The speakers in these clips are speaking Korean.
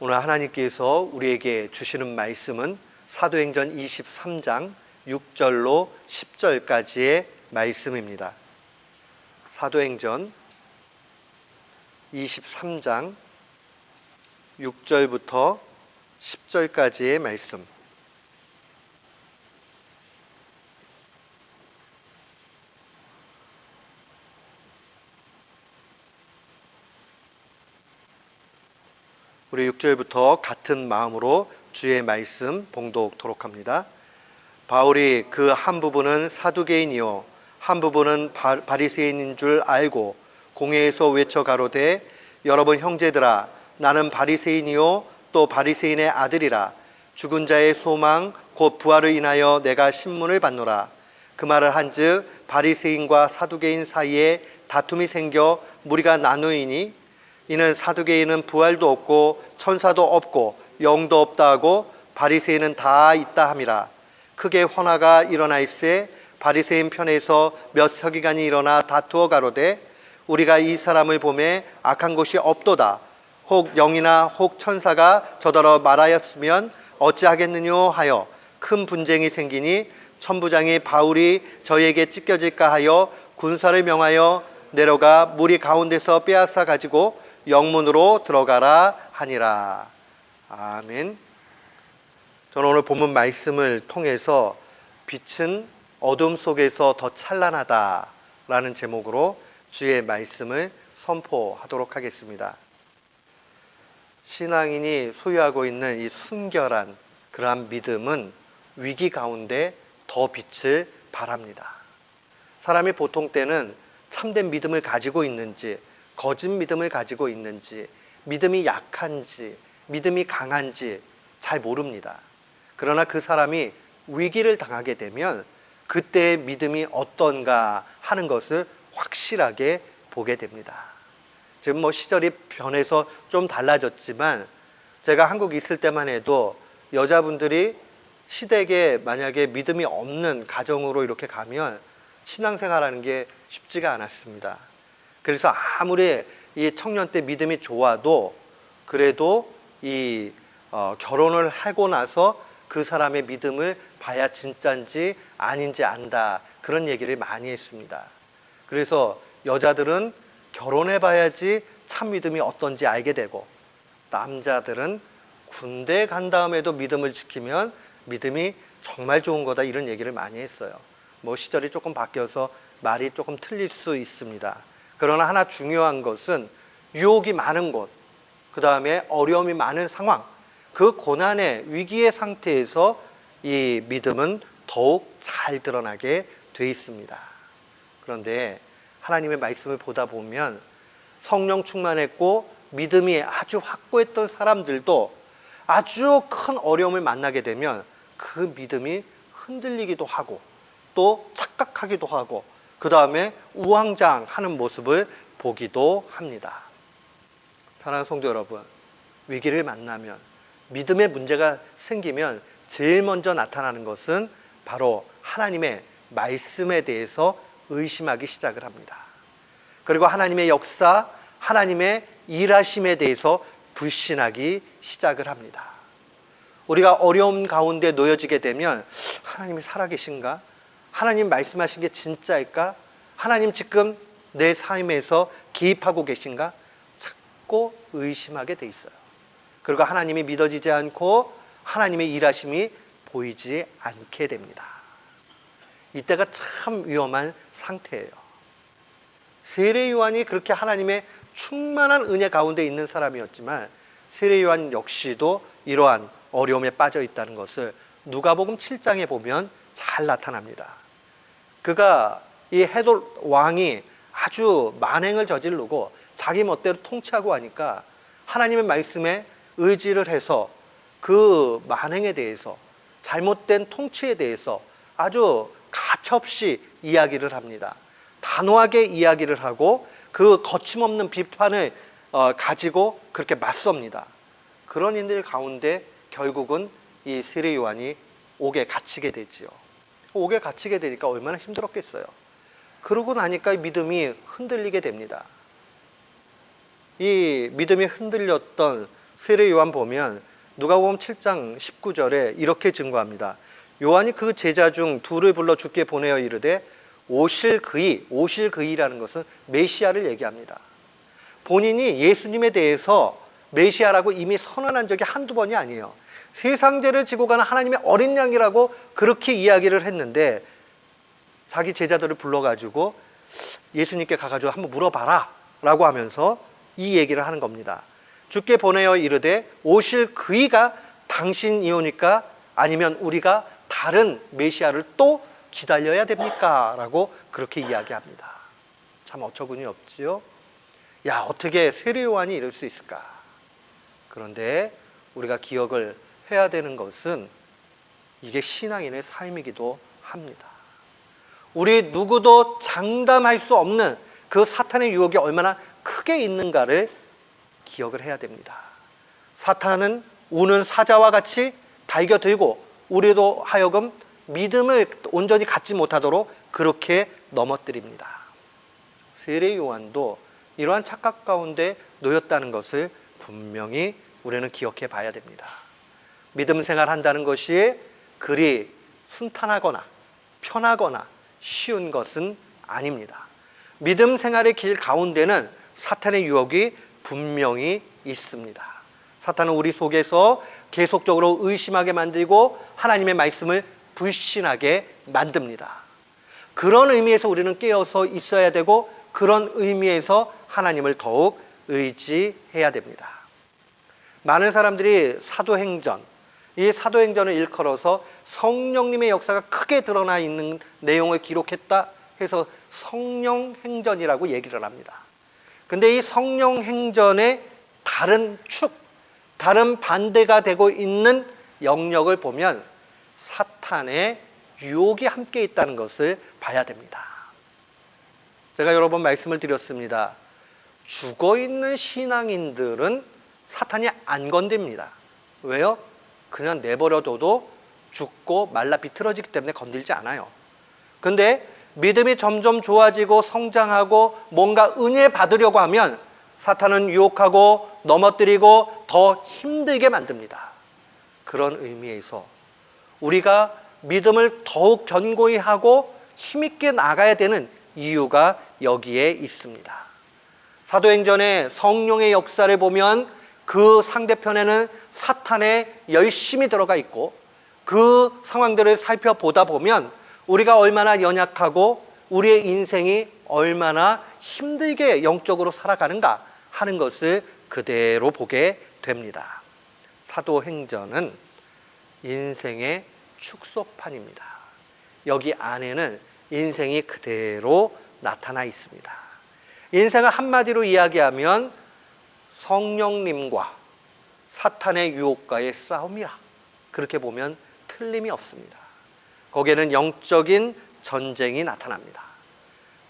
오늘 하나님께서 우리에게 주시는 말씀은 사도행전 23장 6절로 10절까지의 말씀입니다. 사도행전 23장 6절부터 10절까지의 말씀. 우리 6절부터 같은 마음으로 주의 말씀 봉독토록 합니다. 바울이 그 한 부분은 사두개인이요 한 부분은 바리새인인 줄 알고 공회에서 외쳐 가로되 여러분 형제들아 나는 바리새인이요 또 바리새인의 아들이라 죽은 자의 소망 곧 부활을 인하여 내가 신문을 받노라. 그 말을 한즉 바리새인과 사두개인 사이에 다툼이 생겨 무리가 나누이니 이는 사두개인은 부활도 없고 천사도 없고 영도 없다 하고 바리새인은 다 있다 함이라. 크게 헌화가 일어나 있으에 바리새인 편에서 몇 서기관이 일어나 다투어 가로되 우리가 이 사람을 보매 악한 것이 없도다. 혹 영이나 혹 천사가 저더러 말하였으면 어찌하겠느뇨 하여 큰 분쟁이 생기니 천부장이 바울이 저에게 찢겨질까 하여 군사를 명하여 내려가 무리 가운데서 빼앗아 가지고 영문으로 들어가라 하니라. 아멘. 저는 오늘 본문 말씀을 통해서 빛은 어둠 속에서 더 찬란하다 라는 제목으로 주의 말씀을 선포하도록 하겠습니다. 신앙인이 소유하고 있는 이 순결한 그러한 믿음은 위기 가운데 더 빛을 발합니다. 사람이 보통 때는 참된 믿음을 가지고 있는지 거짓 믿음을 가지고 있는지 믿음이 약한지 믿음이 강한지 잘 모릅니다. 그러나 그 사람이 위기를 당하게 되면 그때의 믿음이 어떤가 하는 것을 확실하게 보게 됩니다. 지금 시절이 변해서 좀 달라졌지만 제가 한국에 있을 때만 해도 여자분들이 시댁에 만약에 믿음이 없는 가정으로 이렇게 가면 신앙생활하는 게 쉽지가 않았습니다. 그래서 아무리 이 청년 때 믿음이 좋아도 그래도 결혼을 하고 나서 그 사람의 믿음을 봐야 진짜인지 아닌지 안다 그런 얘기를 많이 했습니다. 그래서 여자들은 결혼해 봐야지 참 믿음이 어떤지 알게 되고 남자들은 군대 간 다음에도 믿음을 지키면 믿음이 정말 좋은 거다 이런 얘기를 많이 했어요. 시절이 조금 바뀌어서 말이 조금 틀릴 수 있습니다. 그러나 하나 중요한 것은 유혹이 많은 곳, 그 다음에 어려움이 많은 상황, 그 고난의 위기의 상태에서 이 믿음은 더욱 잘 드러나게 돼 있습니다. 그런데 하나님의 말씀을 보다 보면 성령 충만했고 믿음이 아주 확고했던 사람들도 아주 큰 어려움을 만나게 되면 그 믿음이 흔들리기도 하고 또 착각하기도 하고 그 다음에 우왕좌왕하는 모습을 보기도 합니다. 사랑하는 성도 여러분, 위기를 만나면 믿음의 문제가 생기면 제일 먼저 나타나는 것은 바로 하나님의 말씀에 대해서 의심하기 시작을 합니다. 그리고 하나님의 역사, 하나님의 일하심에 대해서 불신하기 시작을 합니다. 우리가 어려움 가운데 놓여지게 되면 하나님이 살아계신가? 하나님 말씀하신 게 진짜일까? 하나님 지금 내 삶에서 개입하고 계신가? 자꾸 의심하게 돼 있어요. 그리고 하나님이 믿어지지 않고 하나님의 일하심이 보이지 않게 됩니다. 이때가 참 위험한 상태예요. 세례 요한이 그렇게 하나님의 충만한 은혜 가운데 있는 사람이었지만 세례 요한 역시도 이러한 어려움에 빠져 있다는 것을 누가복음 7장에 보면 잘 나타납니다. 그가 이 헤롯 왕이 아주 만행을 저지르고 자기 멋대로 통치하고 하니까 하나님의 말씀에 의지를 해서 그 만행에 대해서 잘못된 통치에 대해서 아주 가차없이 이야기를 합니다. 단호하게 이야기를 하고 그 거침없는 비판을 가지고 그렇게 맞섭니다. 그런 인들 가운데 결국은 이 세례 요한이 옥에 갇히게 되지요. 옥에 갇히게 되니까 얼마나 힘들었겠어요. 그러고 나니까 믿음이 흔들리게 됩니다. 이 믿음이 흔들렸던 세례 요한 보면 누가복음 7장 19절에 이렇게 증거합니다. 요한이 그 제자 중 둘을 불러 주께 보내어 이르되 오실 그이라는 것은 메시아를 얘기합니다. 본인이 예수님에 대해서 메시아라고 이미 선언한 적이 한두 번이 아니에요. 세상죄를 지고 가는 하나님의 어린 양이라고 그렇게 이야기를 했는데 자기 제자들을 불러가지고 예수님께 가가지고 한번 물어봐라 라고 하면서 이 얘기를 하는 겁니다. 주께 보내어 이르되 오실 그이가 당신이오니까 아니면 우리가 다른 메시아를 또 기다려야 됩니까? 라고 그렇게 이야기합니다. 참 어처구니 없지요? 야, 어떻게 세례 요한이 이럴 수 있을까? 그런데 우리가 기억을 해야 되는 것은 이게 신앙인의 삶이기도 합니다. 우리 누구도 장담할 수 없는 그 사탄의 유혹이 얼마나 크게 있는가를 기억을 해야 됩니다. 사탄은 우는 사자와 같이 달겨들고 우리도 하여금 믿음을 온전히 갖지 못하도록 그렇게 넘어뜨립니다. 세례 요한도 이러한 착각 가운데 놓였다는 것을 분명히 우리는 기억해 봐야 됩니다. 믿음 생활한다는 것이 그리 순탄하거나 편하거나 쉬운 것은 아닙니다. 믿음 생활의 길 가운데는 사탄의 유혹이 분명히 있습니다. 사탄은 우리 속에서 계속적으로 의심하게 만들고 하나님의 말씀을 불신하게 만듭니다. 그런 의미에서 우리는 깨어서 있어야 되고 그런 의미에서 하나님을 더욱 의지해야 됩니다. 많은 사람들이 이 사도행전을 일컬어서 성령님의 역사가 크게 드러나 있는 내용을 기록했다 해서 성령행전이라고 얘기를 합니다. 근데 이 성령행전의 다른 다른 반대가 되고 있는 영역을 보면 사탄의 유혹이 함께 있다는 것을 봐야 됩니다. 제가 여러 번 말씀을 드렸습니다. 죽어있는 신앙인들은 사탄이 안 건듭니다. 왜요? 그냥 내버려둬도 죽고 말라 비틀어지기 때문에 건들지 않아요. 근데 믿음이 점점 좋아지고 성장하고 뭔가 은혜 받으려고 하면 사탄은 유혹하고 넘어뜨리고 더 힘들게 만듭니다. 그런 의미에서 우리가 믿음을 더욱 견고히 하고 힘있게 나가야 되는 이유가 여기에 있습니다. 사도행전의 성령의 역사를 보면 그 상대편에는 사탄의 열심이 들어가 있고 그 상황들을 살펴보다 보면 우리가 얼마나 연약하고 우리의 인생이 얼마나 힘들게 영적으로 살아가는가 하는 것을 그대로 보게 됩니다. 사도행전은 인생의 축소판입니다. 여기 안에는 인생이 그대로 나타나 있습니다. 인생을 한마디로 이야기하면 성령님과 사탄의 유혹과의 싸움이라 그렇게 보면 틀림이 없습니다. 거기에는 영적인 전쟁이 나타납니다.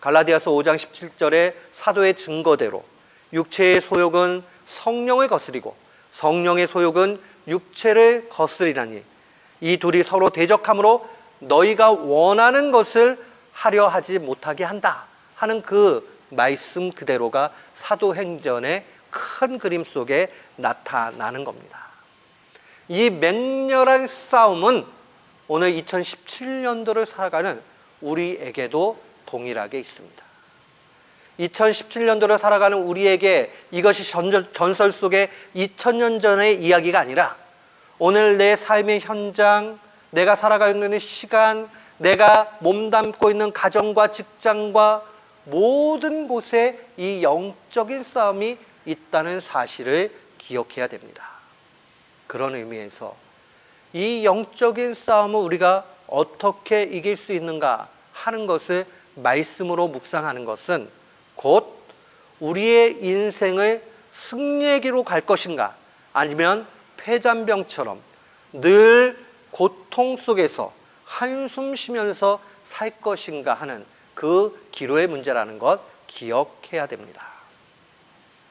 갈라디아서 5장 17절에 사도의 증거대로 육체의 소욕은 성령을 거스리고 성령의 소욕은 육체를 거스리라니 이 둘이 서로 대적함으로 너희가 원하는 것을 하려 하지 못하게 한다 하는 그 말씀 그대로가 사도행전의 큰 그림 속에 나타나는 겁니다. 이 맹렬한 싸움은 오늘 2017년도를 살아가는 우리에게도 동일하게 있습니다. 2017년도를 살아가는 우리에게 이것이 전설 속의 2000년 전의 이야기가 아니라 오늘 내 삶의 현장, 내가 살아가고 있는 시간, 내가 몸담고 있는 가정과 직장과 모든 곳에 이 영적인 싸움이 있다는 사실을 기억해야 됩니다. 그런 의미에서 이 영적인 싸움을 우리가 어떻게 이길 수 있는가 하는 것을 말씀으로 묵상하는 것은 곧 우리의 인생을 승리의 길로 갈 것인가 아니면 폐잔병처럼 늘 고통 속에서 한숨 쉬면서 살 것인가 하는 그 기로의 문제라는 것 기억해야 됩니다.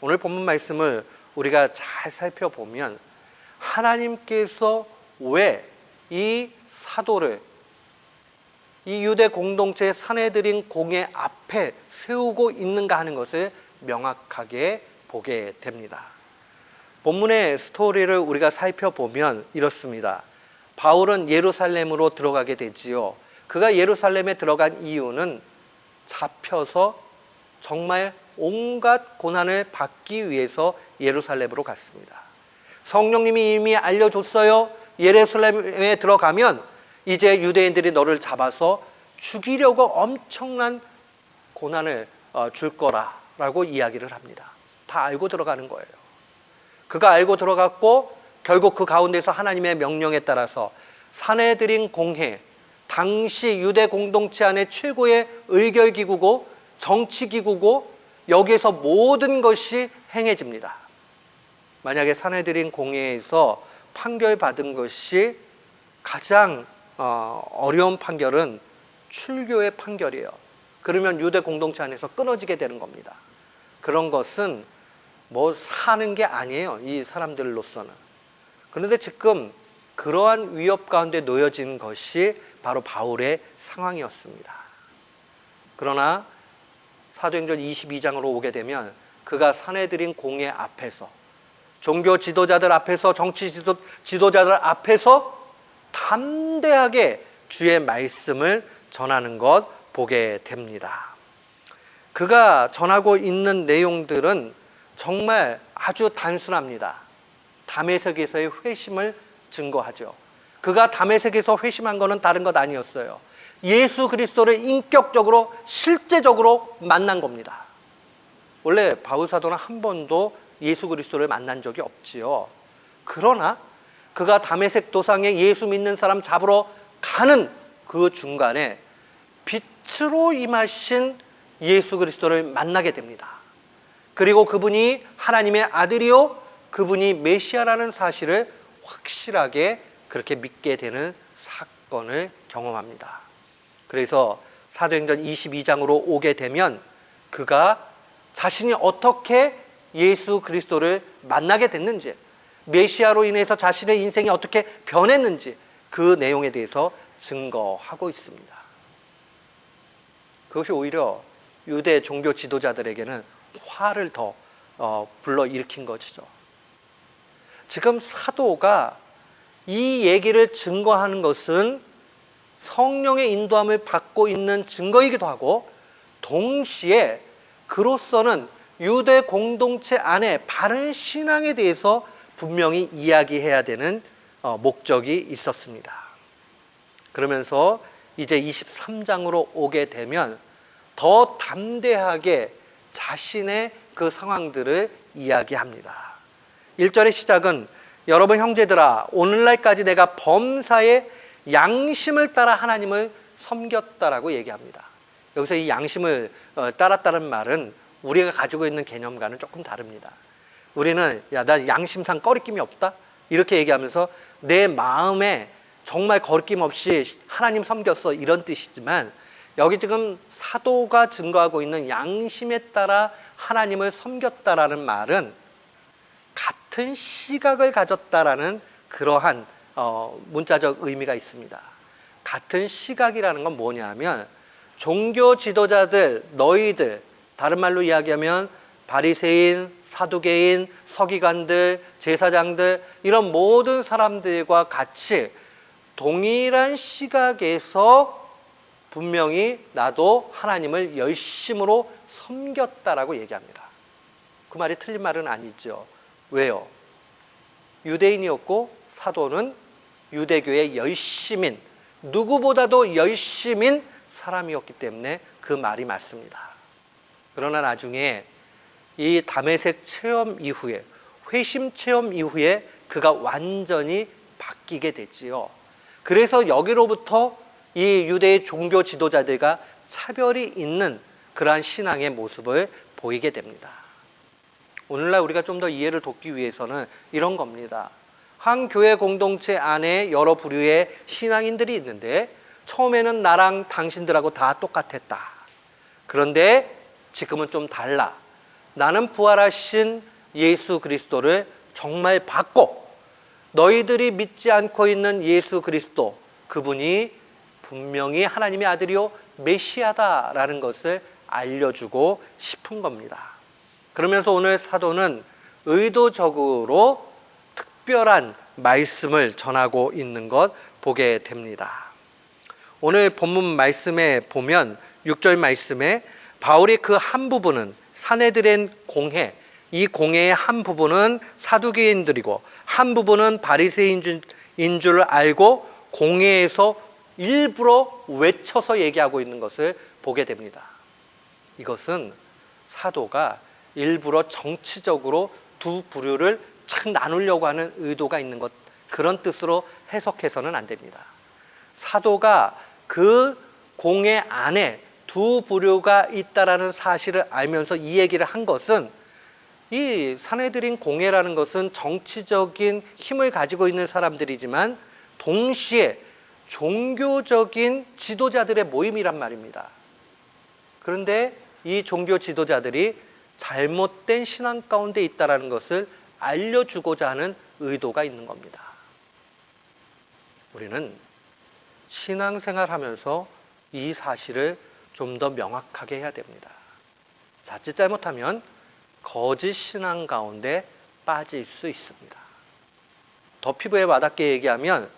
오늘 본문 말씀을 우리가 잘 살펴보면 하나님께서 왜 이 사도를 이 유대 공동체의 사내들인 공회 앞에 세우고 있는가 하는 것을 명확하게 보게 됩니다. 본문의 스토리를 우리가 살펴보면 이렇습니다. 바울은 예루살렘으로 들어가게 되지요. 그가 예루살렘에 들어간 이유는 잡혀서 정말 온갖 고난을 받기 위해서 예루살렘으로 갔습니다. 성령님이 이미 알려줬어요. 예루살렘에 들어가면 이제 유대인들이 너를 잡아서 죽이려고 엄청난 고난을 줄 거라고 이야기를 합니다. 다 알고 들어가는 거예요. 그가 알고 들어갔고 결국 그 가운데서 하나님의 명령에 따라서 산헤드린 공회, 당시 유대 공동체 안에 최고의 의결기구고 정치기구고 여기에서 모든 것이 행해집니다. 만약에 산헤드린 공회에서 판결받은 것이 가장 어려운 판결은 출교의 판결이에요. 그러면 유대 공동체 안에서 끊어지게 되는 겁니다. 그런 것은 뭐 사는 게 아니에요. 이 사람들로서는. 그런데 지금 그러한 위협 가운데 놓여진 것이 바로 바울의 상황이었습니다. 그러나 사도행전 22장으로 오게 되면 그가 산헤드린 공회 앞에서 종교 지도자들 앞에서 정치 지도자들 앞에서 담대하게 주의 말씀을 전하는 것 보게 됩니다. 그가 전하고 있는 내용들은 정말 아주 단순합니다. 다메섹에서의 회심을 증거하죠. 그가 다메섹에서 회심한 것은 다른 것 아니었어요. 예수 그리스도를 인격적으로 실제적으로 만난 겁니다. 원래 바울 사도는 한 번도 예수 그리스도를 만난 적이 없지요. 그러나 그가 다메섹 도상에 예수 믿는 사람 잡으러 가는 그 중간에 빛으로 임하신 예수 그리스도를 만나게 됩니다. 그리고 그분이 하나님의 아들이요 그분이 메시아라는 사실을 확실하게 그렇게 믿게 되는 사건을 경험합니다. 그래서 사도행전 22장으로 오게 되면 그가 자신이 어떻게 예수 그리스도를 만나게 됐는지, 메시아로 인해서 자신의 인생이 어떻게 변했는지 그 내용에 대해서 증거하고 있습니다. 그것이 오히려 유대 종교 지도자들에게는 화를 더 불러일으킨 것이죠. 지금 사도가 이 얘기를 증거하는 것은 성령의 인도함을 받고 있는 증거이기도 하고 동시에 그로서는 유대 공동체 안에 바른 신앙에 대해서 분명히 이야기해야 되는 목적이 있었습니다. 그러면서 이제 23장으로 오게 되면 더 담대하게 자신의 그 상황들을 이야기합니다. 1절의 시작은 여러분 형제들아 오늘날까지 내가 범사에 양심을 따라 하나님을 섬겼다라고 얘기합니다. 여기서 이 양심을 따랐다는 말은 우리가 가지고 있는 개념과는 조금 다릅니다. 우리는 야, 나 양심상 꺼리낌이 없다? 이렇게 얘기하면서 내 마음에 정말 거리낌 없이 하나님 섬겼어 이런 뜻이지만 여기 지금 사도가 증거하고 있는 양심에 따라 하나님을 섬겼다라는 말은 같은 시각을 가졌다라는 그러한 문자적 의미가 있습니다. 같은 시각이라는 건 뭐냐면 종교 지도자들, 너희들, 다른 말로 이야기하면 바리새인, 사두개인, 서기관들, 제사장들 이런 모든 사람들과 같이 동일한 시각에서 분명히 나도 하나님을 열심으로 섬겼다라고 얘기합니다. 그 말이 틀린 말은 아니죠. 왜요? 유대인이었고 사도는 유대교의 열심인, 누구보다도 열심인 사람이었기 때문에 그 말이 맞습니다. 그러나 나중에 이 다메섹 체험 이후에, 회심 체험 이후에 그가 완전히 바뀌게 됐지요. 그래서 여기로부터 이 유대의 종교 지도자들과 차별이 있는 그러한 신앙의 모습을 보이게 됩니다. 오늘날 우리가 좀 더 이해를 돕기 위해서는 이런 겁니다. 한 교회 공동체 안에 여러 부류의 신앙인들이 있는데 처음에는 나랑 당신들하고 다 똑같았다. 그런데 지금은 좀 달라. 나는 부활하신 예수 그리스도를 정말 받고 너희들이 믿지 않고 있는 예수 그리스도 그분이 분명히 하나님의 아들이요 메시아다라는 것을 알려주고 싶은 겁니다. 그러면서 오늘 사도는 의도적으로 특별한 말씀을 전하고 있는 것 보게 됩니다. 오늘 본문 말씀에 보면 6절 말씀에 바울이 그 한 부분은 사내들의 공회, 이 공회의 한 부분은 사두개인들이고 한 부분은 바리새인인 줄 알고 공회에서 일부러 외쳐서 얘기하고 있는 것을 보게 됩니다. 이것은 사도가 일부러 정치적으로 두 부류를 착 나누려고 하는 의도가 있는 것, 그런 뜻으로 해석해서는 안 됩니다. 사도가 그 공회 안에 두 부류가 있다라는 사실을 알면서 이 얘기를 한 것은, 이 사내들인 공회라는 것은 정치적인 힘을 가지고 있는 사람들이지만 동시에 종교적인 지도자들의 모임이란 말입니다. 그런데 이 종교 지도자들이 잘못된 신앙 가운데 있다는 것을 알려주고자 하는 의도가 있는 겁니다. 우리는 신앙생활하면서 이 사실을 좀 더 명확하게 해야 됩니다. 자칫 잘못하면 거짓 신앙 가운데 빠질 수 있습니다. 더 피부에 와닿게 얘기하면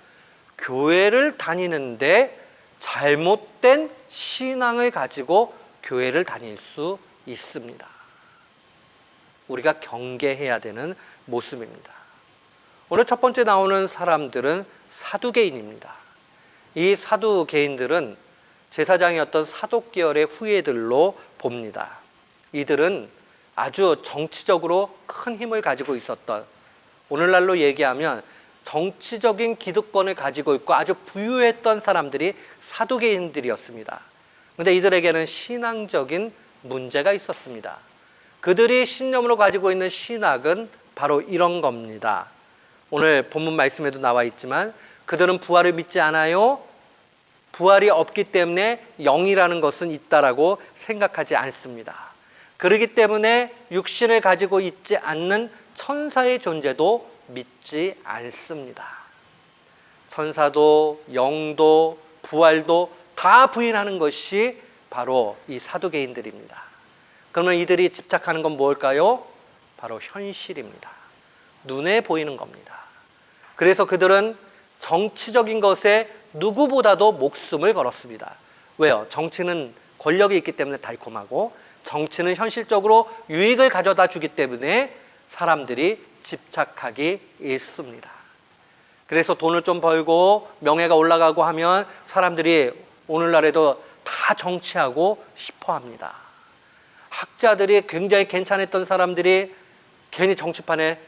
교회를 다니는데 잘못된 신앙을 가지고 교회를 다닐 수 있습니다. 우리가 경계해야 되는 모습입니다. 오늘 첫 번째 나오는 사람들은 사두개인입니다. 이 사두개인들은 제사장이었던 사독계열의 후예들로 봅니다. 이들은 아주 정치적으로 큰 힘을 가지고 있었던, 오늘날로 얘기하면 정치적인 기득권을 가지고 있고 아주 부유했던 사람들이 사두개인들이었습니다. 그런데 이들에게는 신앙적인 문제가 있었습니다. 그들이 신념으로 가지고 있는 신학은 바로 이런 겁니다. 오늘 본문 말씀에도 나와 있지만 그들은 부활을 믿지 않아요. 부활이 없기 때문에 영이라는 것은 있다라고 생각하지 않습니다. 그렇기 때문에 육신을 가지고 있지 않는 천사의 존재도 믿지 않습니다. 천사도 영도 부활도 다 부인하는 것이 바로 이 사두개인들입니다. 그러면 이들이 집착하는 건 뭘까요? 바로 현실입니다. 눈에 보이는 겁니다. 그래서 그들은 정치적인 것에 누구보다도 목숨을 걸었습니다. 왜요? 정치는 권력이 있기 때문에 달콤하고 정치는 현실적으로 유익을 가져다 주기 때문에 사람들이 집착하기 일쑤입니다. 그래서 돈을 좀 벌고 명예가 올라가고 하면 사람들이 오늘날에도 다 정치하고 싶어 합니다. 학자들이 굉장히 괜찮았던 사람들이 괜히 정치판에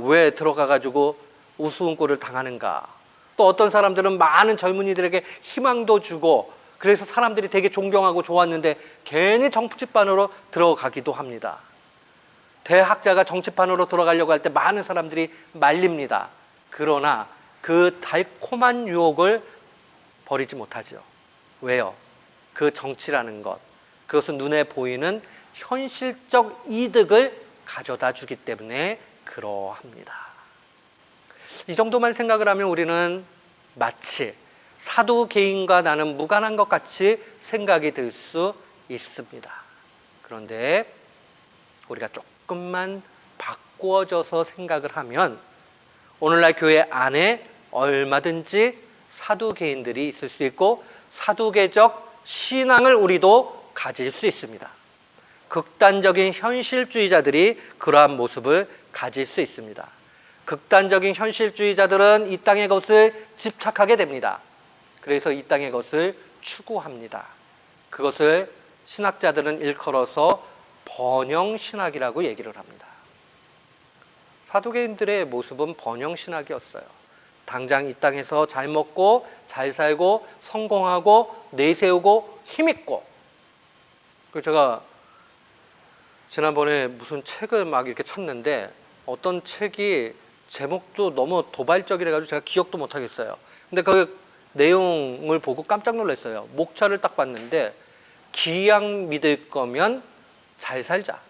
왜 들어가가지고 우스운 꼴을 당하는가. 또 어떤 사람들은 많은 젊은이들에게 희망도 주고 그래서 사람들이 되게 존경하고 좋았는데 괜히 정치판으로 들어가기도 합니다. 대학자가 정치판으로 들어가려고 할 때 많은 사람들이 말립니다. 그러나 그 달콤한 유혹을 버리지 못하죠. 왜요? 그 정치라는 것, 그것은 눈에 보이는 현실적 이득을 가져다 주기 때문에 그러합니다. 이 정도만 생각을 하면 우리는 마치 사두개인과 나는 무관한 것 같이 생각이 들 수 있습니다. 그런데 우리가 조금만 바꾸어져서 생각을 하면 오늘날 교회 안에 얼마든지 사두개인들이 있을 수 있고 사두개적 신앙을 우리도 가질 수 있습니다. 극단적인 현실주의자들이 그러한 모습을 가질 수 있습니다. 극단적인 현실주의자들은 이 땅의 것을 집착하게 됩니다. 그래서 이 땅의 것을 추구합니다. 그것을 신학자들은 일컬어서 번영신학이라고 얘기를 합니다. 사두개인들의 모습은 번영신학이었어요. 당장 이 땅에서 잘 먹고 잘 살고 성공하고 내세우고 힘있고. 제가 지난번에 무슨 책을 막 이렇게 찾는데 어떤 책이 제목도 너무 도발적이라 가지고 제가 기억도 못 하겠어요. 근데 그 내용을 보고 깜짝 놀랐어요. 목차를 딱 봤는데 기양 믿을 거면 잘 살자.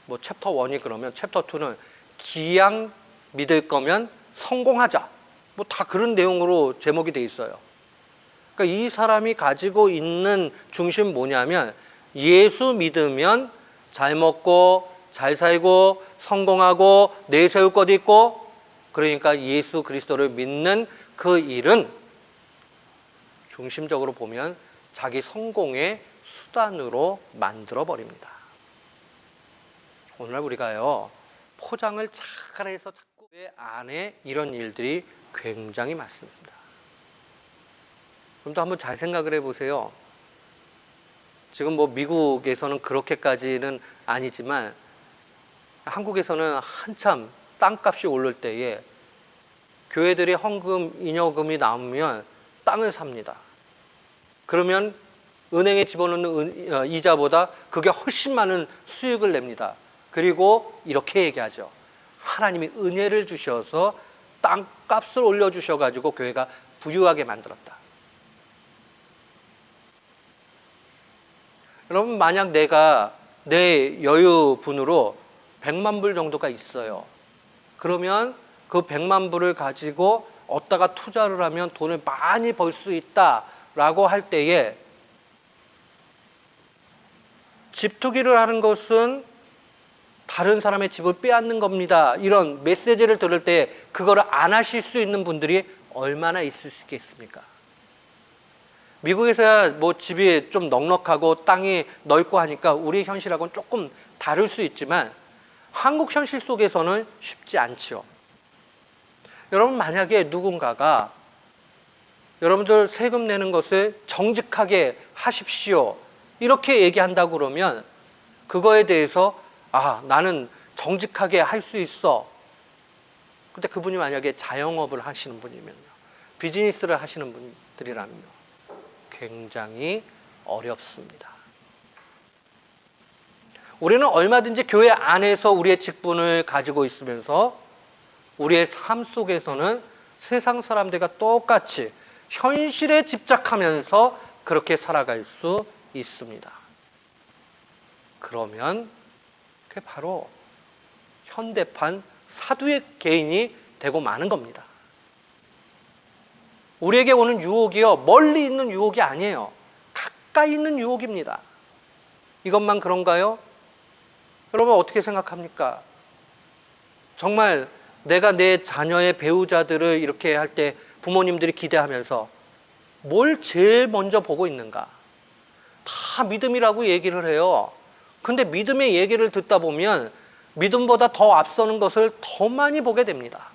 뭐 챕터 1이 그러면 챕터 2는 기양 믿을 거면 성공하자. 뭐 다 그런 내용으로 제목이 돼 있어요. 그러니까 이 사람이 가지고 있는 중심 뭐냐면 예수 믿으면 잘 먹고 잘 살고 성공하고 내세울 것 있고, 그러니까 예수 그리스도를 믿는 그 일은 중심적으로 보면 자기 성공의 수단으로 만들어 버립니다. 오늘날 우리가요, 포장을 잘해서 자꾸 내 안에 이런 일들이 굉장히 많습니다. 그럼 또 한번 잘 생각을 해보세요. 지금 뭐 미국에서는 그렇게까지는 아니지만 한국에서는 한참 땅값이 오를 때에 교회들이 헌금, 잉여금이 나오면 땅을 삽니다. 그러면 은행에 집어넣는 이자보다 그게 훨씬 많은 수익을 냅니다. 그리고 이렇게 얘기하죠. 하나님이 은혜를 주셔서 땅값을 올려주셔가지고 교회가 부유하게 만들었다. 여러분, 만약 내가 내 여유분으로 100만 불 정도가 있어요. 그러면 그 100만 불을 가지고 어디다가 투자를 하면 돈을 많이 벌 수 있다라고 할 때에 집 투기를 하는 것은 다른 사람의 집을 빼앗는 겁니다. 이런 메시지를 들을 때 그거를 안 하실 수 있는 분들이 얼마나 있을 수 있겠습니까? 미국에서야 뭐 집이 좀 넉넉하고 땅이 넓고 하니까 우리 현실하고는 조금 다를 수 있지만 한국 현실 속에서는 쉽지 않죠. 여러분, 만약에 누군가가 여러분들 세금 내는 것을 정직하게 하십시오, 이렇게 얘기한다고 그러면 그거에 대해서 나는 정직하게 할 수 있어. 근데 그분이 만약에 자영업을 하시는 분이면요, 비즈니스를 하시는 분들이라면요, 굉장히 어렵습니다. 우리는 얼마든지 교회 안에서 우리의 직분을 가지고 있으면서 우리의 삶 속에서는 세상 사람들과 똑같이 현실에 집착하면서 그렇게 살아갈 수 있습니다. 그러면 그게 바로 현대판 사두의 개인이 되고 마는 겁니다. 우리에게 오는 유혹이요, 멀리 있는 유혹이 아니에요. 가까이 있는 유혹입니다. 이것만 그런가요? 여러분, 어떻게 생각합니까? 정말 내가 내 자녀의 배우자들을 이렇게 할 때 부모님들이 기대하면서 뭘 제일 먼저 보고 있는가? 다 믿음이라고 얘기를 해요. 근데 믿음의 얘기를 듣다 보면 믿음보다 더 앞서는 것을 더 많이 보게 됩니다.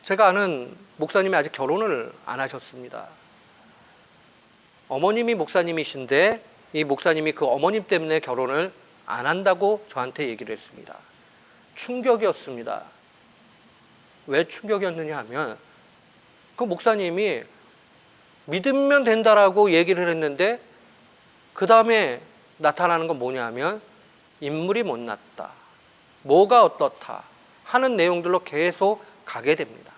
제가 아는 목사님이 아직 결혼을 안 하셨습니다. 어머님이 목사님이신데 이 목사님이 그 어머님 때문에 결혼을 안 한다고 저한테 얘기를 했습니다. 충격이었습니다. 왜 충격이었느냐 하면 그 목사님이 믿으면 된다라고 얘기를 했는데 그 다음에 나타나는 건 뭐냐 하면 인물이 못났다, 뭐가 어떻다 하는 내용들로 계속 가게 됩니다.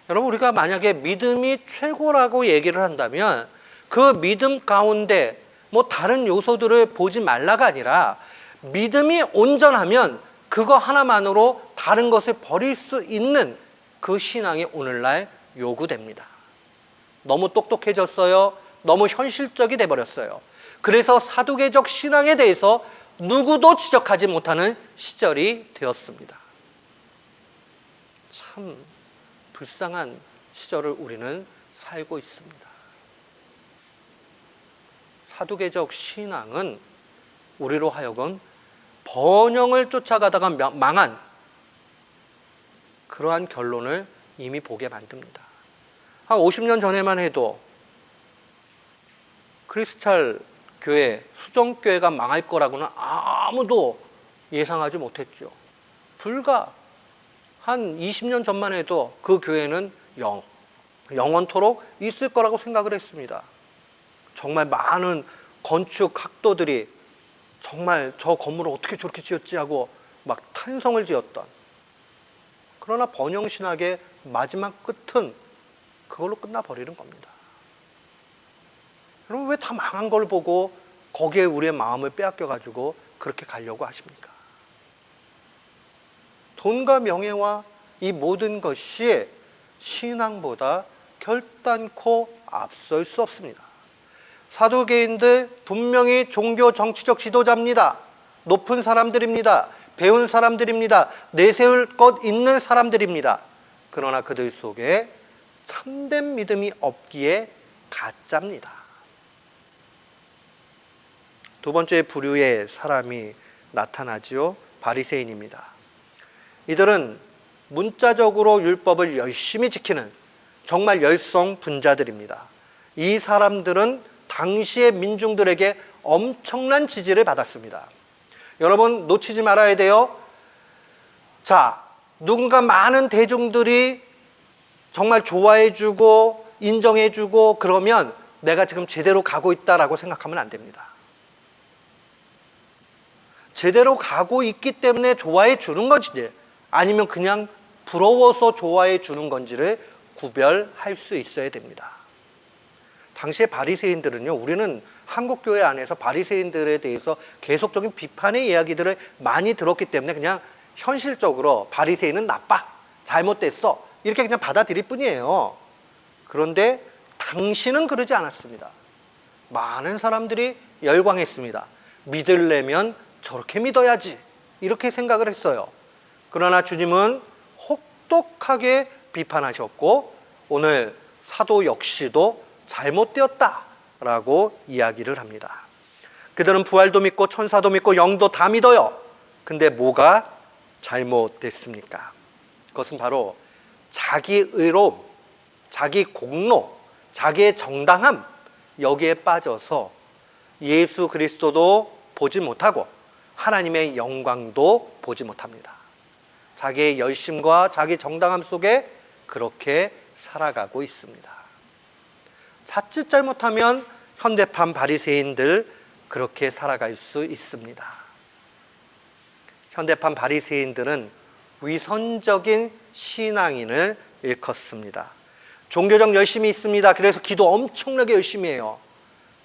여러분, 우리가 만약에 믿음이 최고라고 얘기를 한다면 그 믿음 가운데 뭐 다른 요소들을 보지 말라가 아니라 믿음이 온전하면 그거 하나만으로 다른 것을 버릴 수 있는 그 신앙이 오늘날 요구됩니다. 너무 똑똑해졌어요. 너무 현실적이 돼버렸어요. 그래서 사두개적 신앙에 대해서 누구도 지적하지 못하는 시절이 되었습니다. 참 불쌍한 시절을 우리는 살고 있습니다. 사두개적 신앙은 우리로 하여금 번영을 쫓아가다가 망한 그러한 결론을 이미 보게 만듭니다. 한 50년 전에만 해도 크리스탈 교회, 수정교회가 망할 거라고는 아무도 예상하지 못했죠. 불과 한 20년 전만 해도 그 교회는 영원토록 있을 거라고 생각을 했습니다. 정말 많은 건축학도들이 정말 저 건물을 어떻게 저렇게 지었지 하고 막 탄성을 지었던, 그러나 번영신학의 마지막 끝은 그걸로 끝나버리는 겁니다. 여러분, 왜 다 망한 걸 보고 거기에 우리의 마음을 빼앗겨가지고 그렇게 가려고 하십니까? 돈과 명예와 이 모든 것이 신앙보다 결단코 앞설 수 없습니다. 사두개인들 분명히 종교 정치적 지도자입니다. 높은 사람들입니다. 배운 사람들입니다. 내세울 것 있는 사람들입니다. 그러나 그들 속에 참된 믿음이 없기에 가짜입니다. 두 번째 부류의 사람이 나타나지요. 바리새인입니다. 이들은 문자적으로 율법을 열심히 지키는 정말 열성분자들입니다. 이 사람들은 당시의 민중들에게 엄청난 지지를 받았습니다. 여러분 놓치지 말아야 돼요. 자, 누군가 많은 대중들이 정말 좋아해주고 인정해주고 그러면 내가 지금 제대로 가고 있다라고 생각하면 안 됩니다. 제대로 가고 있기 때문에 좋아해 주는 건지 아니면 그냥 부러워서 좋아해 주는 건지를 구별할 수 있어야 됩니다. 당시의 바리새인들은요, 우리는 한국 교회 안에서 바리새인들에 대해서 계속적인 비판의 이야기들을 많이 들었기 때문에 그냥 현실적으로 바리새인은 나빠, 잘못됐어 이렇게 그냥 받아들일 뿐이에요. 그런데 당시는 그러지 않았습니다. 많은 사람들이 열광했습니다. 믿으려면 저렇게 믿어야지 이렇게 생각을 했어요. 그러나 주님은 혹독하게 비판하셨고 오늘 사도 역시도 잘못되었다라고 이야기를 합니다. 그들은 부활도 믿고 천사도 믿고 영도 다 믿어요. 근데 뭐가 잘못됐습니까? 그것은 바로 자기 의로움, 자기 공로, 자기의 정당함 여기에 빠져서 예수 그리스도도 보지 못하고 하나님의 영광도 보지 못합니다. 자기의 열심과 자기 정당함 속에 그렇게 살아가고 있습니다. 자칫 잘못하면 현대판 바리새인들 그렇게 살아갈 수 있습니다. 현대판 바리새인들은 위선적인 신앙인을 일컫습니다. 종교적 열심이 있습니다. 그래서 기도 엄청나게 열심히 해요.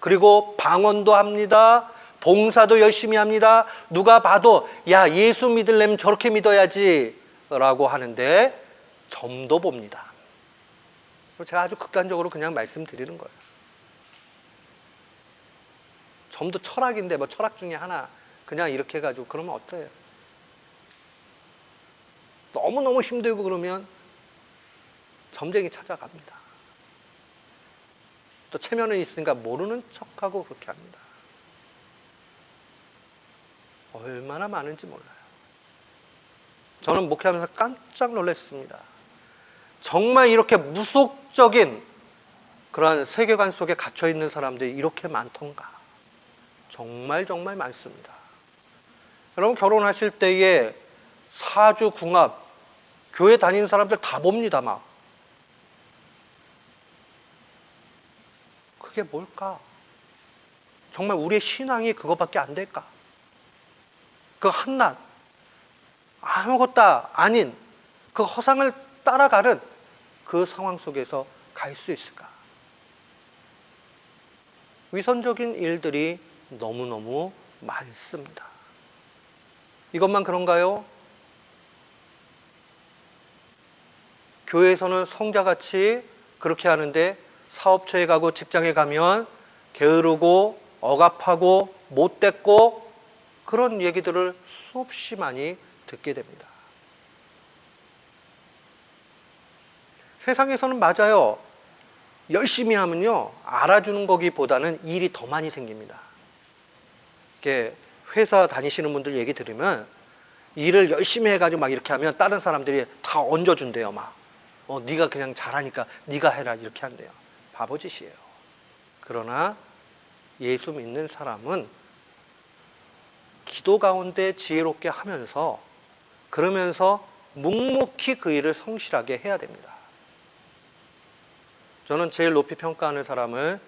그리고 방언도 합니다. 봉사도 열심히 합니다. 누가 봐도 야 예수 믿으려면 저렇게 믿어야지 라고 하는데 점도 봅니다. 제가 아주 극단적으로 그냥 말씀드리는 거예요. 점도 철학인데 뭐 철학 중에 하나 그냥 이렇게 해가지고 그러면 어때요? 너무너무 힘들고 그러면 점쟁이 찾아갑니다. 또 체면은 있으니까 모르는 척하고 그렇게 합니다. 얼마나 많은지 몰라요. 저는 목회하면서 깜짝 놀랐습니다. 정말 이렇게 무속적인 그러한 세계관 속에 갇혀있는 사람들이 이렇게 많던가. 정말 정말 많습니다. 여러분 결혼하실 때에 사주, 궁합, 교회 다니는 사람들 다 봅니다. 막. 그게 뭘까? 정말 우리의 신앙이 그거밖에 안 될까? 그 한낱 아무것도 아닌 그 허상을 따라가는 그 상황 속에서 갈 수 있을까? 위선적인 일들이 너무너무 많습니다. 이것만 그런가요? 교회에서는 성자같이 그렇게 하는데 사업처에 가고 직장에 가면 게으르고 억압하고 못됐고 그런 얘기들을 수없이 많이 듣게 됩니다. 세상에서는 맞아요. 열심히 하면요 알아주는 거기보다는 일이 더 많이 생깁니다. 이렇게 회사 다니시는 분들 얘기 들으면 일을 열심히 해가지고 막 이렇게 하면 다른 사람들이 다 얹어준대요. 막 네가 그냥 잘하니까 네가 해라 이렇게 한대요. 바보짓이에요. 그러나 예수 믿는 사람은 기도 가운데 지혜롭게 하면서 그러면서 묵묵히 그 일을 성실하게 해야 됩니다. 저는 제일 높이 평가하는 사람을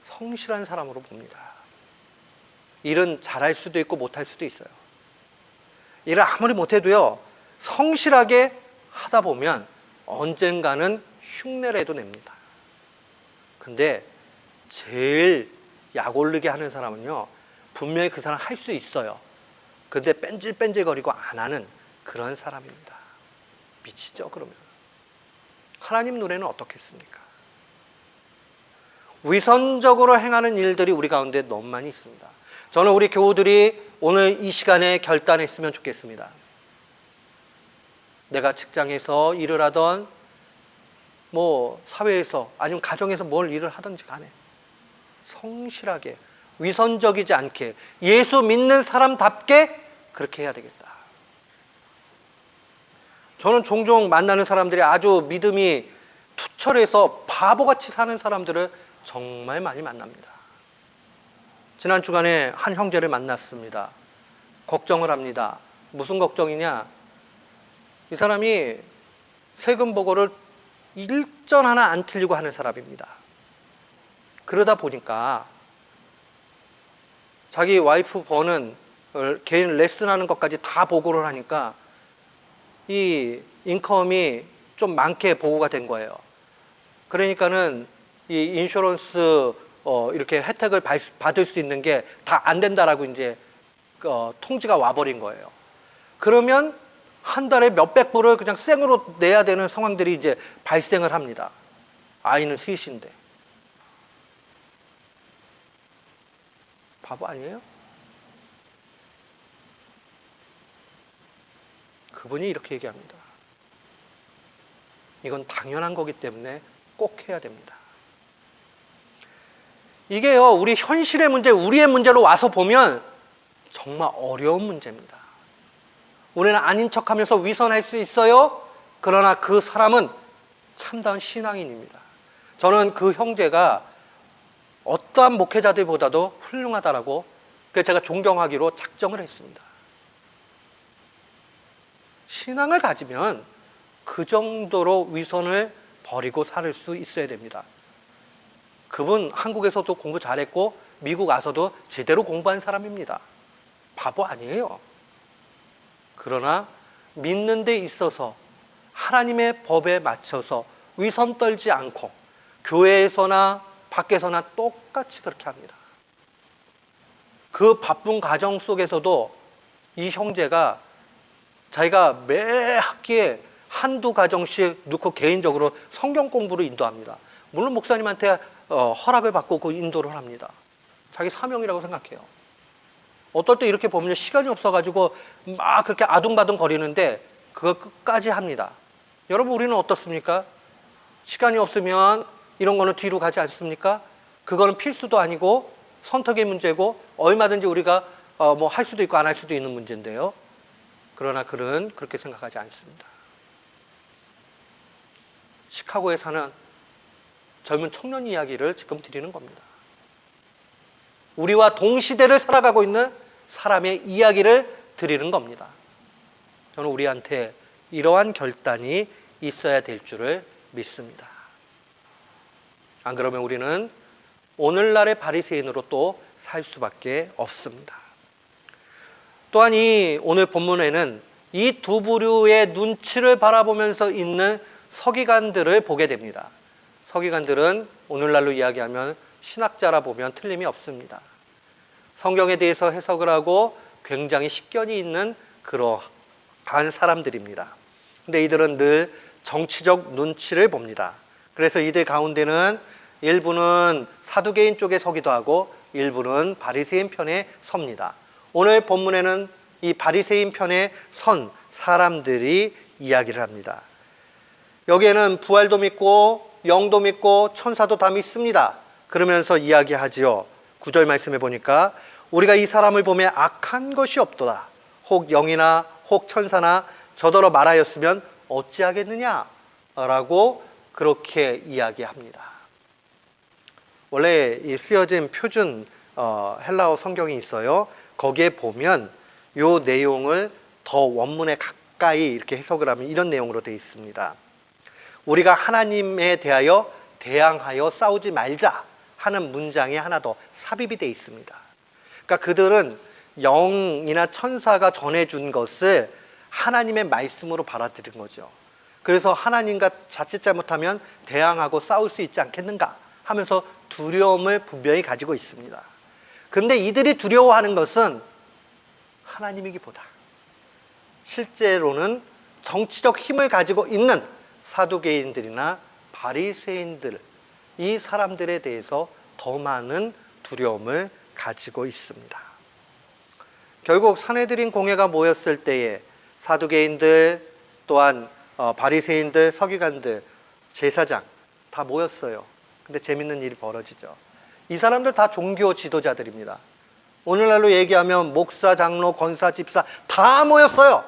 성실한 사람으로 봅니다. 일은 잘할 수도 있고 못할 수도 있어요. 일을 아무리 못해도요 성실하게 하다 보면 언젠가는 흉내라도 냅니다. 근데 제일 약 올르게 하는 사람은요 분명히 그 사람 할 수 있어요. 근데 뺀질뺀질거리고 안 하는 그런 사람입니다. 미치죠 그러면. 하나님 눈에는 어떻겠습니까? 위선적으로 행하는 일들이 우리 가운데 너무 많이 있습니다. 저는 우리 교우들이 오늘 이 시간에 결단했으면 좋겠습니다. 내가 직장에서 일을 하던 사회에서 아니면 가정에서 뭘 일을 하든지 간에 성실하게 위선적이지 않게 예수 믿는 사람답게 그렇게 해야 되겠다. 저는 종종 만나는 사람들이 아주 믿음이 투철해서 바보같이 사는 사람들을 정말 많이 만납니다. 지난 주간에 한 형제를 만났습니다. 걱정을 합니다. 무슨 걱정이냐? 이 사람이 세금 보고를 일전 하나 안 틀리고 하는 사람입니다. 그러다 보니까 자기 와이프 버는 개인 레슨하는 것까지 다 보고를 하니까 이 인컴이 좀 많게 보고가 된 거예요. 그러니까는 이 인슈런스 이렇게 혜택을 받을 수 있는 게 다 안 된다라고 이제 통지가 와버린 거예요. 그러면 한 달에 몇백 불을 그냥 생으로 내야 되는 상황들이 이제 발생을 합니다. 아이는 셋인데. 바보 아니에요? 그분이 이렇게 얘기합니다. 이건 당연한 거기 때문에 꼭 해야 됩니다. 이게요, 우리 현실의 문제, 우리의 문제로 와서 보면 정말 어려운 문제입니다. 우리는 아닌 척하면서 위선할 수 있어요. 그러나 그 사람은 참다운 신앙인입니다. 저는 그 형제가 어떠한 목회자들보다도 훌륭하다라고 제가 존경하기로 작정을 했습니다. 신앙을 가지면 그 정도로 위선을 버리고 살 수 있어야 됩니다. 그분 한국에서도 공부 잘했고 미국 와서도 제대로 공부한 사람입니다. 바보 아니에요. 그러나 믿는 데 있어서 하나님의 법에 맞춰서 위선 떨지 않고 교회에서나 밖에서나 똑같이 그렇게 합니다. 그 바쁜 가정 속에서도 이 형제가 자기가 매 학기에 한두 가정씩 넣고 개인적으로 성경 공부를 인도합니다. 물론 목사님한테 허락을 받고 그 인도를 합니다. 자기 사명이라고 생각해요. 어떨 때 이렇게 보면 시간이 없어가지고 막 그렇게 아둥바둥 거리는데 그걸 끝까지 합니다. 여러분 우리는 어떻습니까? 시간이 없으면 이런 거는 뒤로 가지 않습니까? 그거는 필수도 아니고 선택의 문제고 얼마든지 우리가 할 수도 있고 안 할 수도 있는 문제인데요. 그러나 그는 그렇게 생각하지 않습니다. 시카고에 사는 젊은 청년 이야기를 지금 드리는 겁니다. 우리와 동시대를 살아가고 있는 사람의 이야기를 드리는 겁니다. 저는 우리한테 이러한 결단이 있어야 될 줄을 믿습니다. 안 그러면 우리는 오늘날의 바리새인으로 또 살 수밖에 없습니다. 또한 이 오늘 본문에는 이 두 부류의 눈치를 바라보면서 있는 서기관들을 보게 됩니다. 서기관들은 오늘날로 이야기하면 신학자라 보면 틀림이 없습니다. 성경에 대해서 해석을 하고 굉장히 식견이 있는 그러한 사람들입니다. 근데 이들은 늘 정치적 눈치를 봅니다. 그래서 이들 가운데는 일부는 사두개인 쪽에 서기도 하고 일부는 바리새인 편에 섭니다. 오늘 본문에는 이 바리새인 편에 선 사람들이 이야기를 합니다. 여기에는 부활도 믿고 영도 믿고 천사도 다 믿습니다. 그러면서 이야기하지요. 9절 말씀해 보니까 우리가 이 사람을 보며 악한 것이 없도다. 혹 영이나 혹 천사나 저더러 말하였으면 어찌하겠느냐? 라고 그렇게 이야기합니다. 원래 이 쓰여진 표준 헬라어 성경이 있어요. 거기에 보면 이 내용을 더 원문에 가까이 이렇게 해석을 하면 이런 내용으로 되어 있습니다. 우리가 하나님에 대하여 대항하여 싸우지 말자 하는 문장이 하나 더 삽입이 되어 있습니다. 그러니까 그들은 영이나 천사가 전해준 것을 하나님의 말씀으로 받아들인 거죠. 그래서 하나님과 자칫 잘못하면 대항하고 싸울 수 있지 않겠는가 하면서 두려움을 분명히 가지고 있습니다. 그런데 이들이 두려워하는 것은 하나님이기보다 실제로는 정치적 힘을 가지고 있는 사두개인들이나 바리새인들, 이 사람들에 대해서 더 많은 두려움을 가지고 있습니다. 결국 산헤드린 공회가 모였을 때에 사두개인들 또한 바리새인들, 서기관들, 제사장 다 모였어요. 근데 재밌는 일이 벌어지죠. 이 사람들 다 종교 지도자들입니다. 오늘날로 얘기하면 목사, 장로, 권사, 집사 다 모였어요.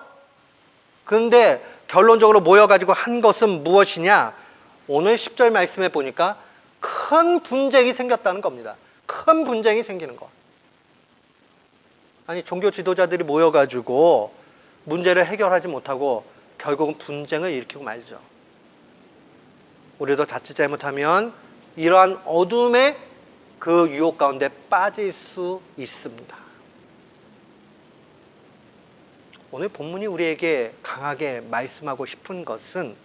그런데 결론적으로 모여가지고 한 것은 무엇이냐? 오늘 10절 말씀에 보니까 큰 분쟁이 생겼다는 겁니다. 큰 분쟁이 생기는 것. 아니, 종교 지도자들이 모여가지고 문제를 해결하지 못하고 결국은 분쟁을 일으키고 말죠. 우리도 자칫 잘못하면 이러한 어둠의 그 유혹 가운데 빠질 수 있습니다. 오늘 본문이 우리에게 강하게 말씀하고 싶은 것은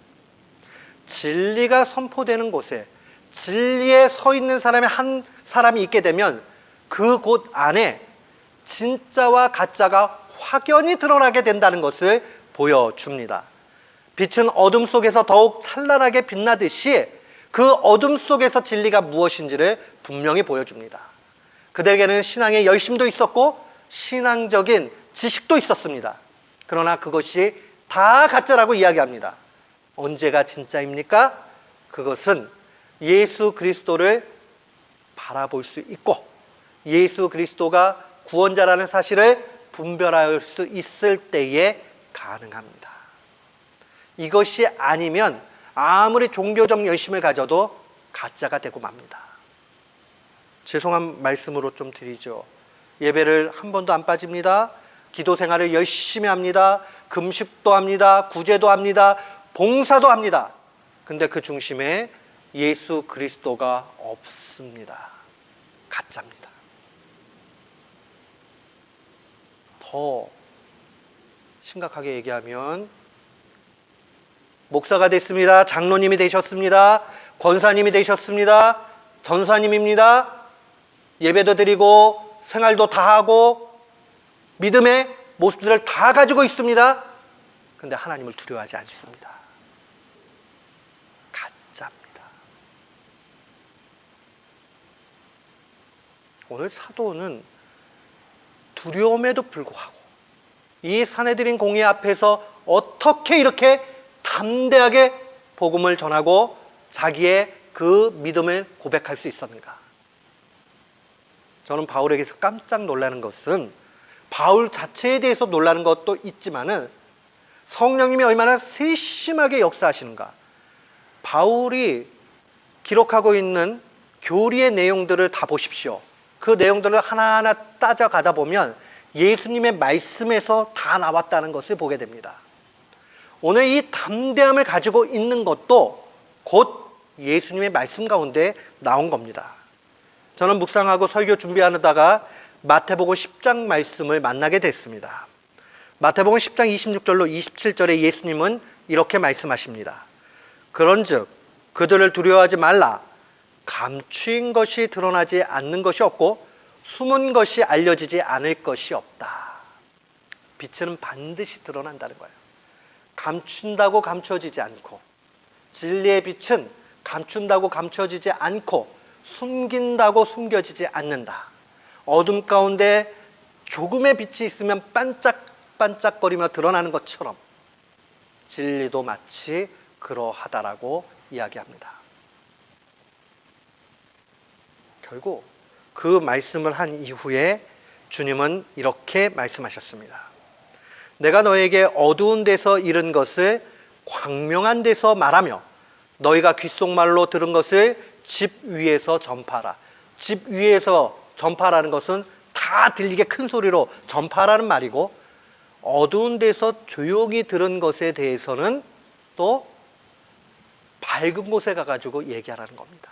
진리가 선포되는 곳에 진리에 서 있는 사람이 한 사람이 있게 되면 그곳 안에 진짜와 가짜가 확연히 드러나게 된다는 것을 보여줍니다. 빛은 어둠 속에서 더욱 찬란하게 빛나듯이 그 어둠 속에서 진리가 무엇인지를 분명히 보여줍니다. 그들에게는 신앙의 열심도 있었고 신앙적인 지식도 있었습니다. 그러나 그것이 다 가짜라고 이야기합니다. 언제가 진짜입니까? 그것은 예수 그리스도를 바라볼 수 있고 예수 그리스도가 구원자라는 사실을 분별할 수 있을 때에 가능합니다. 이것이 아니면 아무리 종교적 열심을 가져도 가짜가 되고 맙니다. 죄송한 말씀으로 좀 드리죠. 예배를 한 번도 안 빠집니다. 기도 생활을 열심히 합니다. 금식도 합니다. 구제도 합니다. 봉사도 합니다. 근데 그 중심에 예수 그리스도가 없습니다. 가짜입니다. 더 심각하게 얘기하면 목사가 됐습니다. 장로님이 되셨습니다. 권사님이 되셨습니다. 전사님입니다. 예배도 드리고 생활도 다 하고 믿음의 모습들을 다 가지고 있습니다. 그런데 하나님을 두려워하지 않습니다. 가짜입니다. 오늘 사도는 두려움에도 불구하고 이 산헤드린 공회 앞에서 어떻게 이렇게 담대하게 복음을 전하고 자기의 그 믿음을 고백할 수 있었는가? 저는 바울에게서 깜짝 놀라는 것은 바울 자체에 대해서 놀라는 것도 있지만은 성령님이 얼마나 세심하게 역사하시는가. 바울이 기록하고 있는 교리의 내용들을 다 보십시오. 그 내용들을 하나하나 따져가다 보면 예수님의 말씀에서 다 나왔다는 것을 보게 됩니다. 오늘 이 담대함을 가지고 있는 것도 곧 예수님의 말씀 가운데 나온 겁니다. 저는 묵상하고 설교 준비하다가 마태복음 10장 말씀을 만나게 됐습니다. 마태복음 10장 26절로 27절에 예수님은 이렇게 말씀하십니다. 그런즉 그들을 두려워하지 말라. 감추인 것이 드러나지 않는 것이 없고 숨은 것이 알려지지 않을 것이 없다. 빛은 반드시 드러난다는 거예요. 감춘다고 감춰지지 않고 진리의 빛은 감춘다고 감춰지지 않고 숨긴다고 숨겨지지 않는다. 어둠 가운데 조금의 빛이 있으면 반짝반짝거리며 드러나는 것처럼 진리도 마치 그러하다라고 이야기합니다. 결국 그 말씀을 한 이후에 주님은 이렇게 말씀하셨습니다. 내가 너에게 어두운 데서 잃은 것을 광명한 데서 말하며 너희가 귓속말로 들은 것을 집 위에서 전파하라. 집 위에서 전파라는 것은 다 들리게 큰 소리로 전파라는 말이고 어두운 데서 조용히 들은 것에 대해서는 또 밝은 곳에 가가지고 얘기하라는 겁니다.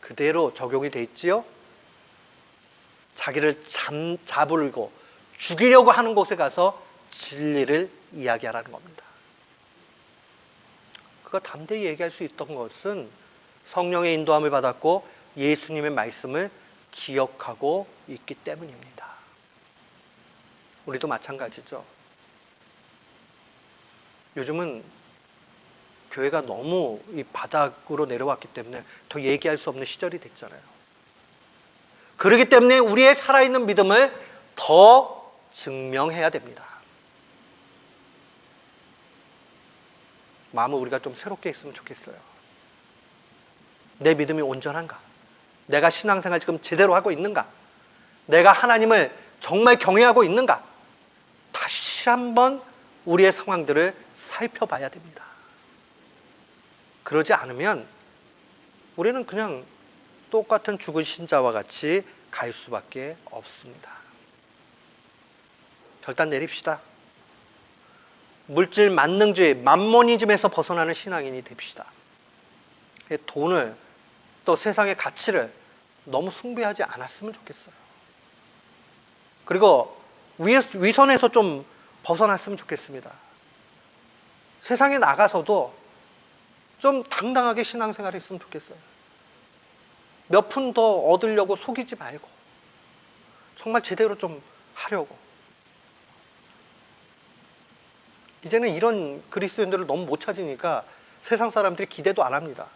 그대로 적용이 돼 있지요. 자기를 잡으려고 죽이려고 하는 곳에 가서 진리를 이야기하라는 겁니다. 그가 담대히 얘기할 수 있던 것은 성령의 인도함을 받았고 예수님의 말씀을 기억하고 있기 때문입니다. 우리도 마찬가지죠. 요즘은 교회가 너무 이 바닥으로 내려왔기 때문에 더 얘기할 수 없는 시절이 됐잖아요. 그렇기 때문에 우리의 살아있는 믿음을 더 증명해야 됩니다. 마음을 우리가 좀 새롭게 했으면 좋겠어요. 내 믿음이 온전한가? 내가 신앙생활 지금 제대로 하고 있는가? 내가 하나님을 정말 경외하고 있는가? 다시 한번 우리의 상황들을 살펴봐야 됩니다. 그러지 않으면 우리는 그냥 똑같은 죽은 신자와 같이 갈 수밖에 없습니다. 결단 내립시다. 물질 만능주의, 맘모니즘에서 벗어나는 신앙인이 됩시다. 돈을 또 세상의 가치를 너무 숭배하지 않았으면 좋겠어요. 그리고 위선에서 좀 벗어났으면 좋겠습니다. 세상에 나가서도 좀 당당하게 신앙생활 했으면 좋겠어요. 몇 푼 더 얻으려고 속이지 말고 정말 제대로 좀 하려고. 이제는 이런 그리스도인들을 너무 못 찾으니까 세상 사람들이 기대도 안 합니다.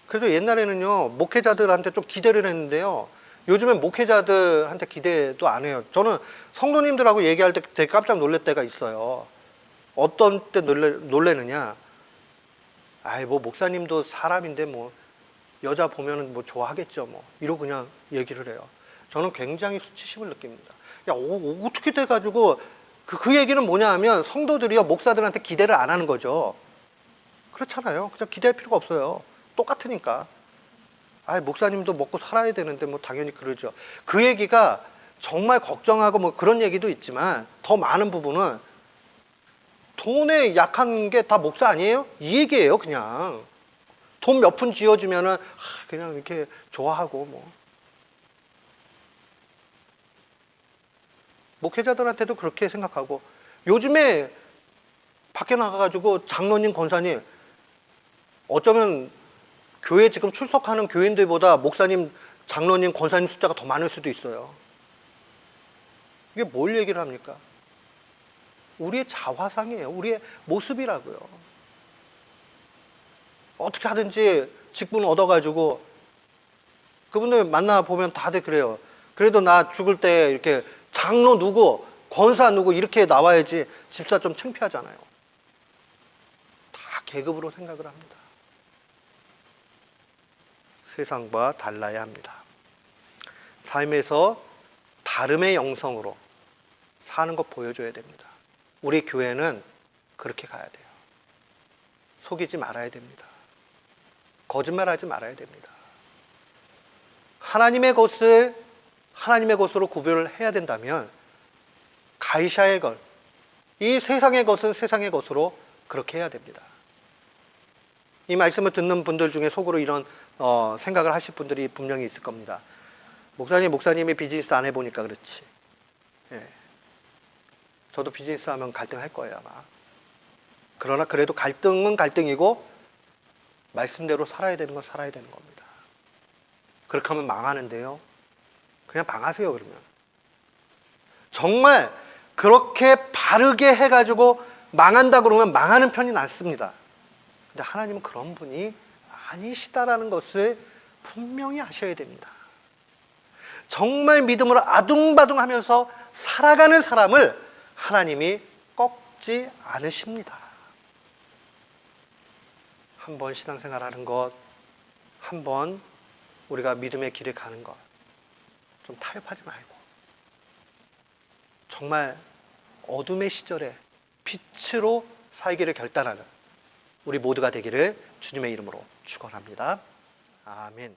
그래도 옛날에는요, 목회자들한테 좀 기대를 했는데요, 요즘엔 목회자들한테 기대도 안 해요. 저는 성도님들하고 얘기할 때 되게 깜짝 놀랄 때가 있어요. 어떤 때 놀래느냐? 아이, 뭐, 목사님도 사람인데, 뭐, 여자 보면은 뭐 좋아하겠죠, 뭐. 이러고 그냥 얘기를 해요. 저는 굉장히 수치심을 느낍니다. 야, 어떻게 돼가지고, 그 얘기는 뭐냐 하면, 성도들이요, 목사들한테 기대를 안 하는 거죠. 그렇잖아요. 그냥 기대할 필요가 없어요. 똑같으니까. 아, 목사님도 먹고 살아야 되는데 뭐 당연히 그러죠. 그 얘기가 정말 걱정하고 뭐 그런 얘기도 있지만 더 많은 부분은 돈에 약한 게 다 목사 아니에요? 이 얘기예요, 그냥. 돈 몇 푼 쥐어주면은 그냥 이렇게 좋아하고 뭐. 목회자들한테도 그렇게 생각하고 요즘에 밖에 나가가지고 장로님, 권사님 어쩌면 교회 지금 출석하는 교인들보다 목사님, 장로님, 권사님 숫자가 더 많을 수도 있어요. 이게 뭘 얘기를 합니까? 우리의 자화상이에요. 우리의 모습이라고요. 어떻게 하든지 직분 얻어가지고 그분들 만나보면 다들 그래요. 그래도 나 죽을 때 이렇게 장로 누구, 권사 누구 이렇게 나와야지 집사 좀 창피하잖아요. 다 계급으로 생각을 합니다. 세상과 달라야 합니다. 삶에서 다름의 영성으로 사는 것 보여줘야 됩니다. 우리 교회는 그렇게 가야 돼요. 속이지 말아야 됩니다. 거짓말하지 말아야 됩니다. 하나님의 것을 하나님의 것으로 구별을 해야 된다면 가이샤의 것, 이 세상의 것은 세상의 것으로 그렇게 해야 됩니다. 이 말씀을 듣는 분들 중에 속으로 이런 생각을 하실 분들이 분명히 있을 겁니다. 목사님이 비즈니스 안 해보니까 그렇지. 예. 저도 비즈니스 하면 갈등할 거예요, 아마. 그러나 그래도 갈등은 갈등이고 말씀대로 살아야 되는 건 살아야 되는 겁니다. 그렇게 하면 망하는데요. 그냥 망하세요, 그러면. 정말 그렇게 바르게 해가지고 망한다 그러면 망하는 편이 낫습니다. 근데 하나님은 그런 분이 아니시다라는 것을 분명히 아셔야 됩니다. 정말 믿음으로 아둥바둥하면서 살아가는 사람을 하나님이 꺾지 않으십니다. 한번 신앙생활하는 것, 한번 우리가 믿음의 길에 가는 것, 좀 타협하지 말고 정말 어둠의 시절에 빛으로 살기를 결단하는 우리 모두가 되기를 주님의 이름으로 축원합니다. 아멘.